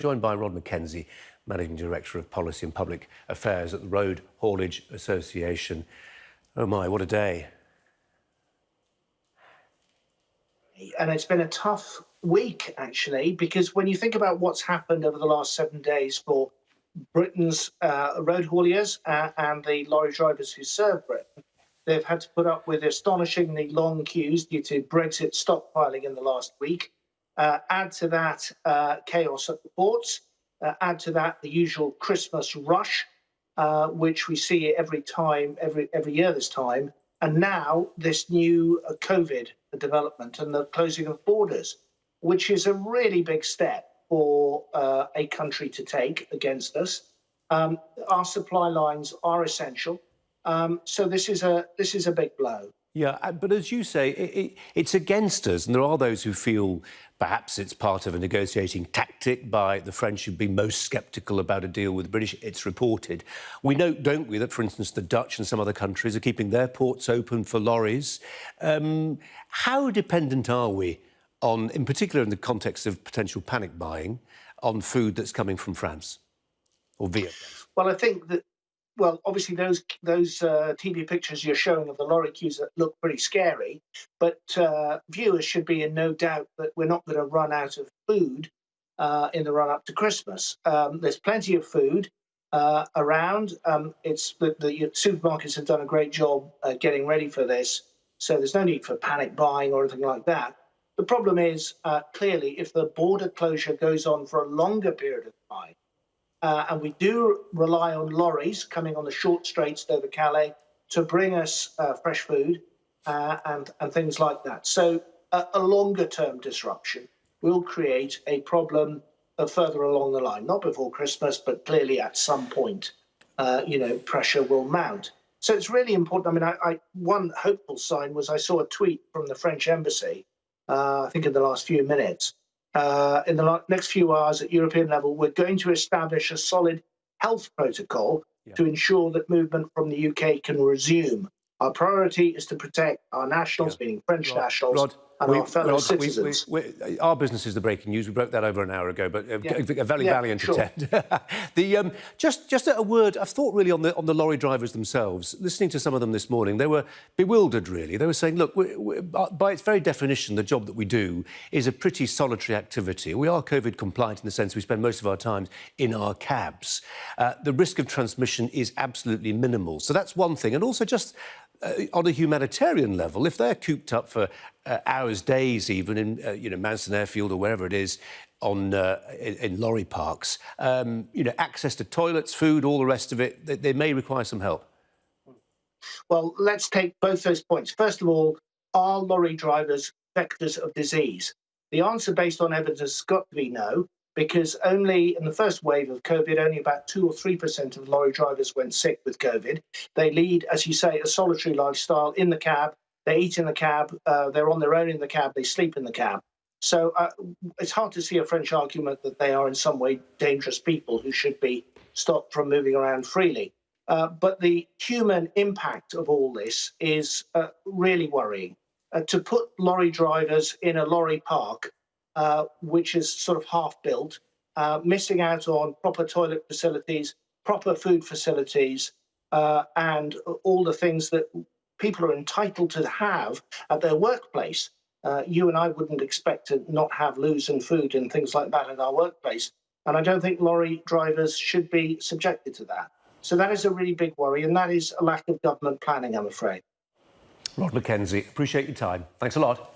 Joined by Rod McKenzie, Managing Director of Policy and Public Affairs at the Road Haulage Association. Oh my, what a day. And it's been a tough week, actually, because when you think about what's happened over the last 7 days for Britain's road hauliers and the lorry drivers who serve Britain, they've had to put up with astonishingly long queues due to Brexit stockpiling in the last week. Add to that chaos at the ports. Add to that the usual Christmas rush, which we see every year this time. And now this new COVID development and the closing of borders, which is a really big step for a country to take against us. Our supply lines are essential. So this is a big blow. Yeah, but as you say, it's against us, and there are those who feel perhaps it's part of a negotiating tactic by the French who've been most sceptical about a deal with the British. It's reported. We know, don't we, that, for instance, the Dutch and some other countries are keeping their ports open for lorries. How dependent are we on, in particular in the context of potential panic buying, on food that's coming from France or via France? Well, I think that, well, obviously those TV pictures you're showing of the lorry queues that look pretty scary, but viewers should be in no doubt that we're not going to run out of food in the run-up to Christmas. There's plenty of food around. It's the supermarkets have done a great job getting ready for this, so there's no need for panic buying or anything like that. The problem is, clearly, if the border closure goes on for a longer period of time, and we do rely on lorries coming on the short straights over Calais to bring us fresh food and things like that. So a longer-term disruption will create a problem further along the line, not before Christmas, but clearly at some point, pressure will mount. So it's really important. I mean, one hopeful sign was I saw a tweet from the French embassy, I think in the last few minutes. In the next few hours at European level, we're going to establish a solid health protocol to ensure that movement from the UK can resume. Our priority is to protect our nationals, meaning French nationals, and our fellow citizens. Our business is the breaking news. We broke that over an hour ago, but a very valiant attempt. Just a word, I've thought really on the lorry drivers themselves. Listening to some of them this morning, they were bewildered, really. They were saying, look, by its very definition, the job that we do is a pretty solitary activity. We are COVID compliant in the sense we spend most of our time in our cabs. The risk of transmission is absolutely minimal. So that's one thing. And also just on a humanitarian level, if they're cooped up for hours, days even, in Manston Airfield or wherever it is, in lorry parks, access to toilets, food, all the rest of it, they may require some help. Well, let's take both those points. First of all, are lorry drivers vectors of disease? The answer based on evidence has got to be no, because only in the first wave of COVID, only about 2 or 3% of lorry drivers went sick with COVID. They lead, as you say, a solitary lifestyle in the cab. They eat in the cab. They're on their own in the cab. They sleep in the cab. So it's hard to see a French argument that they are in some way dangerous people who should be stopped from moving around freely. But the human impact of all this is really worrying. To put lorry drivers in a lorry park, which is sort of half-built, missing out on proper toilet facilities, proper food facilities, and all the things that people are entitled to have at their workplace. You and I wouldn't expect to not have loos and food and things like that in our workplace. And I don't think lorry drivers should be subjected to that. So that is a really big worry, and that is a lack of government planning, I'm afraid. Rod McKenzie, appreciate your time. Thanks a lot.